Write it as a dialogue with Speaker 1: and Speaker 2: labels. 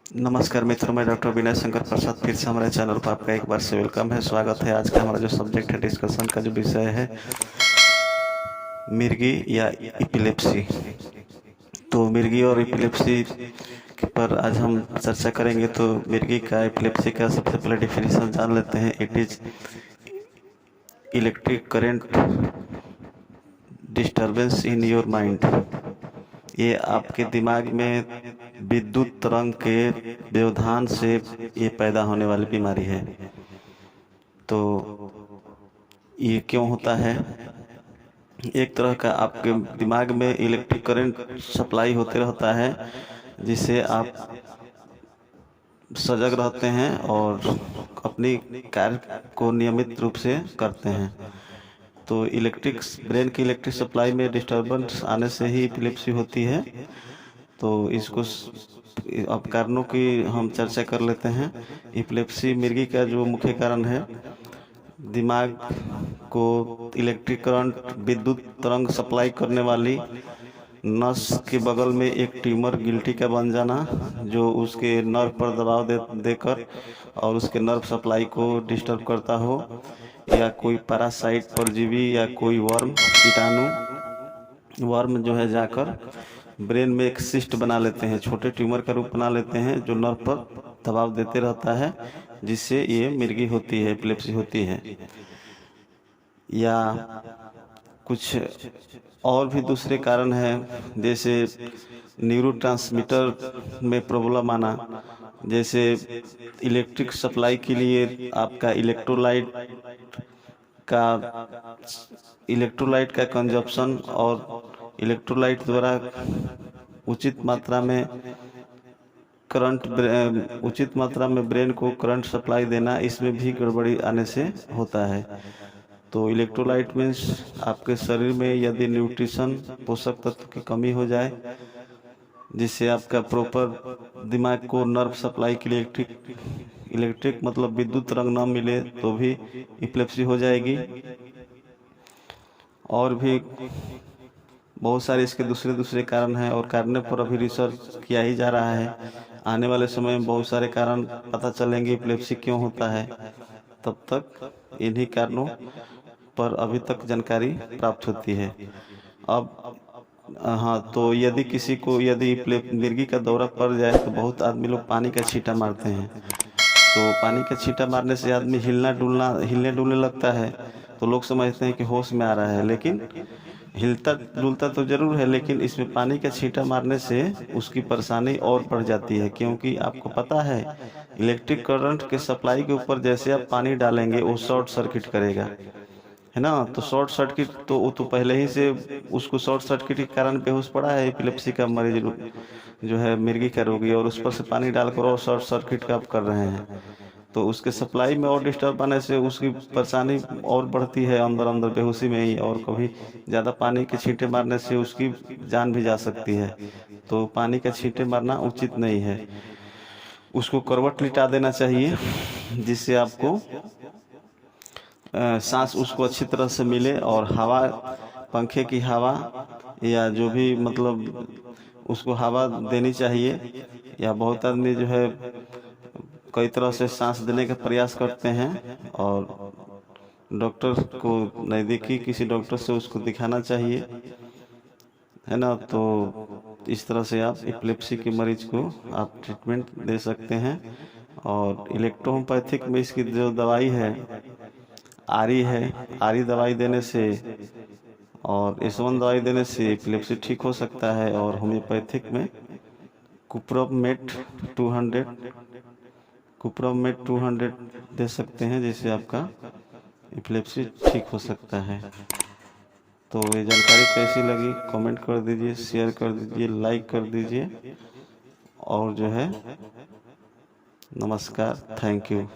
Speaker 1: नमस्कार मित्रों, मैं डॉक्टर विनय शंकर प्रसाद फिर से हमारे चैनल पर आपका एक बार से वेलकम है, स्वागत है। आज का हमारा जो सब्जेक्ट है, डिस्कशन का जो विषय है, मिर्गी या इपिलेप्सी। तो मिर्गी और इपिलेप्सी पर आज हम चर्चा करेंगे। तो मिर्गी का, इपिलेप्सी का सबसे पहले डेफिनेशन जान लेते हैं। It is electric current disturbance in your mind. ये आपके दिमाग में विद्युत तरंग के व्यवधान से ये पैदा होने वाली बीमारी है। तो ये क्यों होता है? एक तरह का आपके दिमाग में इलेक्ट्रिक करंट सप्लाई होते रहता है, जिससे आप सजग रहते हैं और अपनी कार्य को नियमित रूप से करते हैं। तो ब्रेन की इलेक्ट्रिक सप्लाई में डिस्टर्बेंस आने से ही एपिलेप्सी होती है। तो इसको अब कारणों की हम चर्चा कर लेते हैं। एपिलेप्सी मिर्गी का जो मुख्य कारण है, दिमाग को इलेक्ट्रिक करंट, विद्युत तरंग सप्लाई करने वाली नस के बगल में एक ट्यूमर गिल्टी का बन जाना, जो उसके नर्व पर दबाव देकर और उसके नर्व सप्लाई को डिस्टर्ब करता हो, या कोई पैरासाइट, परजीवी या कोई वर्म जो है जाकर ब्रेन में एक सिस्ट बना लेते हैं, छोटे ट्यूमर का रूप बना लेते हैं, जो नर्व पर दबाव देते रहता है, जिससे ये मिर्गी होती है, एपिलेप्सी होती है। या कुछ और भी दूसरे कारण हैं, जैसे न्यूरोट्रांसमीटर में प्रॉब्लम आना, जैसे इलेक्ट्रिक सप्लाई के लिए आपका इलेक्ट्रोलाइट का कंजप्शन और इलेक्ट्रोलाइट द्वारा उचित मात्रा में ब्रेन को करंट सप्लाई देना, इसमें भी गड़बड़ी आने से होता है। तो इलेक्ट्रोलाइट मीन्स आपके शरीर में यदि न्यूट्रिशन, पोषक तत्व की कमी हो जाए, जिससे आपका प्रॉपर दिमाग को नर्व सप्लाई के लिए इलेक्ट्रिक मतलब विद्युत तरंग न मिले, तो भी एपिलेप्सी हो जाएगी। और भी बहुत सारे इसके दूसरे कारण हैं, और कारणों पर अभी रिसर्च किया ही जा रहा है। आने वाले समय में बहुत सारे कारण पता चलेंगे एपिलेप्सी क्यों होता है। तब तक इन्हीं कारणों पर अभी तक जानकारी प्राप्त होती है। अब हाँ, तो यदि किसी को मिर्गी का दौरा पड़ जाए, तो बहुत आदमी लोग पानी का छींटा मारते हैं। तो पानी का छींटा मारने से आदमी हिलने डुलने लगता है, तो लोग समझते हैं कि होश में आ रहा है, लेकिन हिलता डुलता तो जरूर है, लेकिन इसमें पानी का छींटा मारने से उसकी परेशानी और बढ़ जाती है। क्योंकि आपको पता है, इलेक्ट्रिक करंट के सप्लाई के ऊपर जैसे आप पानी डालेंगे, वो शॉर्ट सर्किट करेगा, है ना। तो शॉर्ट सर्किट तो वो तो पहले ही से उसको शॉर्ट सर्किट के कारण बेहोश पड़ा है एपिलेप्सी का मरीज जो है, मिर्गी का रोगी, और उस पर से पानी डालकर और शॉर्ट सर्किट का आप कर रहे हैं। तो उसके सप्लाई में और डिस्टर्ब आने से उसकी परेशानी और बढ़ती है, अंदर अंदर बेहोशी में ही। और कभी ज़्यादा पानी के छींटे मारने से उसकी जान भी जा सकती है। तो पानी के छींटे मारना उचित नहीं है, उसको करवट लिटा देना चाहिए, जिससे आपको सांस उसको अच्छी तरह से मिले, और हवा, पंखे की हवा या जो भी मतलब उसको हवा देनी चाहिए। या बहुत आदमी जो है कई तरह से सांस देने का प्रयास करते हैं, और डॉक्टर को नज़दीकी किसी डॉक्टर से उसको दिखाना चाहिए, है ना। तो इस तरह से आप एपिलेप्सी के मरीज को आप ट्रीटमेंट दे सकते हैं। और इलेक्ट्रोहोम्योपैथिक में इसकी जो दवाई है, आरी दवाई देने से और एसवन दवाई देने से एपिलेप्सी ठीक हो सकता है। और होम्योपैथिक में कुप्रमेट 200 दे सकते हैं, जिससे आपका एपिलेप्सी ठीक हो सकता है। तो ये जानकारी कैसी लगी, कमेंट कर दीजिए, शेयर कर दीजिए, लाइक कर दीजिए, और जो है, नमस्कार, थैंक यू।